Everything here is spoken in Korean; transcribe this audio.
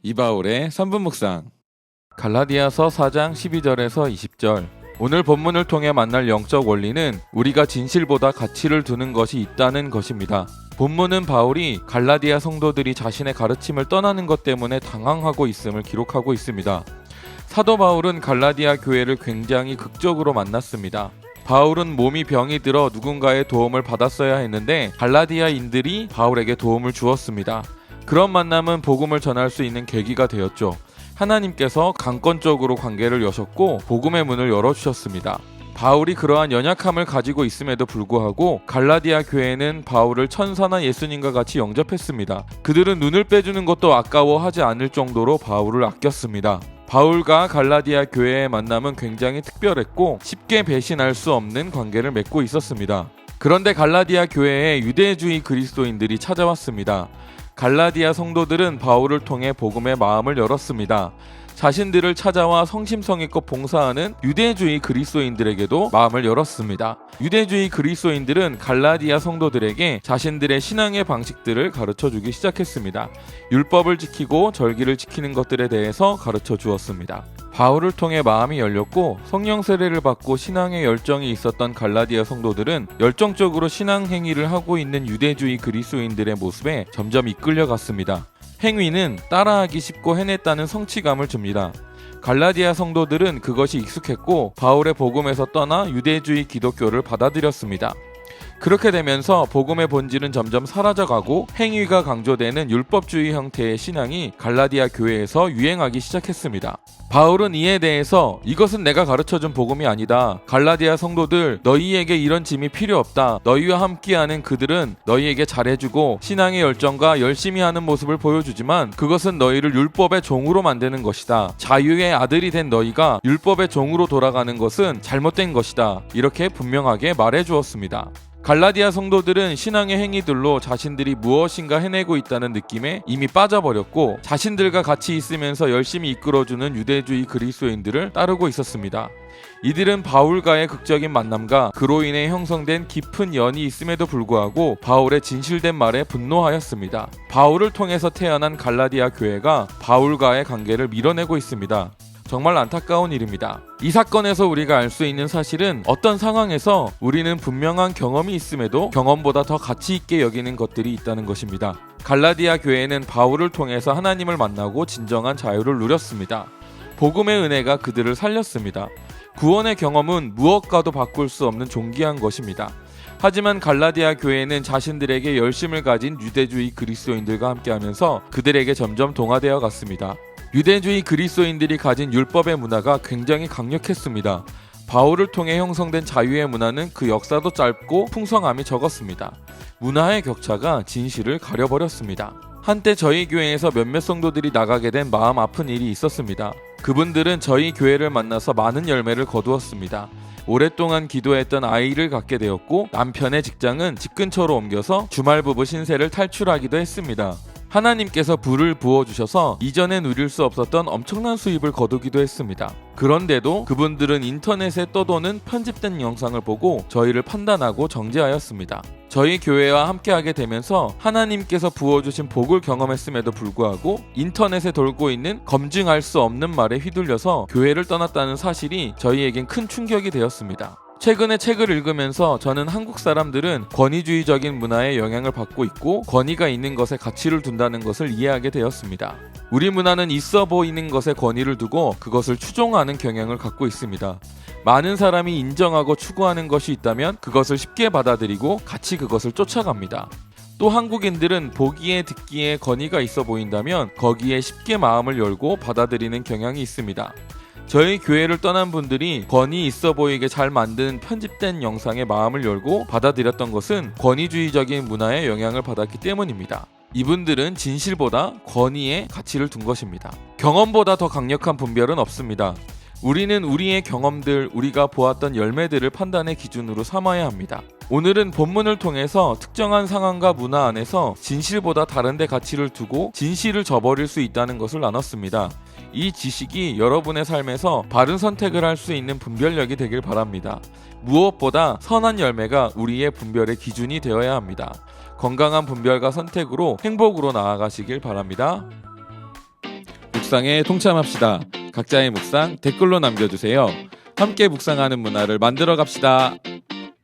이바울의 3분 묵상. 갈라디아서 4장 12절에서 20절. 오늘 본문을 통해 만날 영적 원리는 우리가 진실보다 가치를 두는 것이 있다는 것입니다. 본문은 바울이 갈라디아 성도들이 자신의 가르침을 떠나는 것 때문에 당황하고 있음을 기록하고 있습니다. 사도 바울은 갈라디아 교회를 굉장히 극적으로 만났습니다. 바울은 몸이 병이 들어 누군가의 도움을 받았어야 했는데 갈라디아인들이 바울에게 도움을 주었습니다. 그런 만남은 복음을 전할 수 있는 계기가 되었죠. 하나님께서 강권적으로 관계를 여셨고 복음의 문을 열어주셨습니다. 바울이 그러한 연약함을 가지고 있음에도 불구하고 갈라디아 교회는 바울을 천사나 예수님과 같이 영접했습니다. 그들은 눈을 빼주는 것도 아까워하지 않을 정도로 바울을 아꼈습니다. 바울과 갈라디아 교회의 만남은 굉장히 특별했고 쉽게 배신할 수 없는 관계를 맺고 있었습니다. 그런데 갈라디아 교회에 유대주의 그리스도인들이 찾아왔습니다. 갈라디아 성도들은 바울을 통해 복음의 마음을 열었습니다. 자신들을 찾아와 성심성의껏 봉사하는 유대주의 그리스도인들에게도 마음을 열었습니다. 유대주의 그리스도인들은 갈라디아 성도들에게 자신들의 신앙의 방식들을 가르쳐주기 시작했습니다. 율법을 지키고 절기를 지키는 것들에 대해서 가르쳐 주었습니다. 바울을 통해 마음이 열렸고 성령 세례를 받고 신앙의 열정이 있었던 갈라디아 성도들은 열정적으로 신앙 행위를 하고 있는 유대주의 그리스도인들의 모습에 점점 이끌려갔습니다. 행위는 따라하기 쉽고 해냈다는 성취감을 줍니다. 갈라디아 성도들은 그것이 익숙했고 바울의 복음에서 떠나 유대주의 기독교를 받아들였습니다. 그렇게 되면서 복음의 본질은 점점 사라져가고 행위가 강조되는 율법주의 형태의 신앙이 갈라디아 교회에서 유행하기 시작했습니다. 바울은 이에 대해서 이것은 내가 가르쳐준 복음이 아니다. 갈라디아 성도들, 너희에게 이런 짐이 필요 없다. 너희와 함께하는 그들은 너희에게 잘해주고 신앙의 열정과 열심히 하는 모습을 보여주지만 그것은 너희를 율법의 종으로 만드는 것이다. 자유의 아들이 된 너희가 율법의 종으로 돌아가는 것은 잘못된 것이다. 이렇게 분명하게 말해주었습니다. 갈라디아 성도들은 신앙의 행위들로 자신들이 무엇인가 해내고 있다는 느낌에 이미 빠져버렸고 자신들과 같이 있으면서 열심히 이끌어주는 유대주의 그리스도인들을 따르고 있었습니다. 이들은 바울과의 극적인 만남과 그로 인해 형성된 깊은 연이 있음에도 불구하고 바울의 진실된 말에 분노하였습니다. 바울을 통해서 태어난 갈라디아 교회가 바울과의 관계를 밀어내고 있습니다. 정말 안타까운 일입니다. 이 사건에서 우리가 알 수 있는 사실은 어떤 상황에서 우리는 분명한 경험이 있음에도 경험보다 더 가치 있게 여기는 것들이 있다는 것입니다. 갈라디아 교회는 바울을 통해서 하나님을 만나고 진정한 자유를 누렸습니다. 복음의 은혜가 그들을 살렸습니다. 구원의 경험은 무엇과도 바꿀 수 없는 존귀한 것입니다. 하지만 갈라디아 교회는 자신들에게 열심을 가진 유대주의 그리스도인들과 함께하면서 그들에게 점점 동화되어 갔습니다. 유대주의 그리스도인들이 가진 율법의 문화가 굉장히 강력했습니다. 바울을 통해 형성된 자유의 문화는 그 역사도 짧고 풍성함이 적었습니다. 문화의 격차가 진실을 가려버렸습니다. 한때 저희 교회에서 몇몇 성도들이 나가게 된 마음 아픈 일이 있었습니다. 그분들은 저희 교회를 만나서 많은 열매를 거두었습니다. 오랫동안 기도했던 아이를 갖게 되었고 남편의 직장은 집 근처로 옮겨서 주말 부부 신세를 탈출하기도 했습니다. 하나님께서 불을 부어주셔서 이전에 누릴 수 없었던 엄청난 수입을 거두기도 했습니다. 그런데도 그분들은 인터넷에 떠도는 편집된 영상을 보고 저희를 판단하고 정죄하였습니다. 저희 교회와 함께하게 되면서 하나님께서 부어주신 복을 경험했음에도 불구하고 인터넷에 돌고 있는 검증할 수 없는 말에 휘둘려서 교회를 떠났다는 사실이 저희에겐 큰 충격이 되었습니다. 최근에 책을 읽으면서 저는 한국 사람들은 권위주의적인 문화에 영향을 받고 있고 권위가 있는 것에 가치를 둔다는 것을 이해하게 되었습니다. 우리 문화는 있어 보이는 것에 권위를 두고 그것을 추종하는 경향을 갖고 있습니다. 많은 사람이 인정하고 추구하는 것이 있다면 그것을 쉽게 받아들이고 같이 그것을 쫓아갑니다. 또 한국인들은 보기에 듣기에 권위가 있어 보인다면 거기에 쉽게 마음을 열고 받아들이는 경향이 있습니다. 저희 교회를 떠난 분들이 권위 있어 보이게 잘 만든 편집된 영상에 마음을 열고 받아들였던 것은 권위주의적인 문화에 영향을 받았기 때문입니다. 이분들은 진실보다 권위에 가치를 둔 것입니다. 경험보다 더 강력한 분별은 없습니다. 우리는 우리의 경험들, 우리가 보았던 열매들을 판단의 기준으로 삼아야 합니다. 오늘은 본문을 통해서 특정한 상황과 문화 안에서 진실보다 다른 데 가치를 두고 진실을 저버릴 수 있다는 것을 나눴습니다. 이 지식이 여러분의 삶에서 바른 선택을 할 수 있는 분별력이 되길 바랍니다. 무엇보다 선한 열매가 우리의 분별의 기준이 되어야 합니다. 건강한 분별과 선택으로 행복으로 나아가시길 바랍니다. 묵상에 동참합시다. 각자의 묵상 댓글로 남겨주세요. 함께 묵상하는 문화를 만들어 갑시다.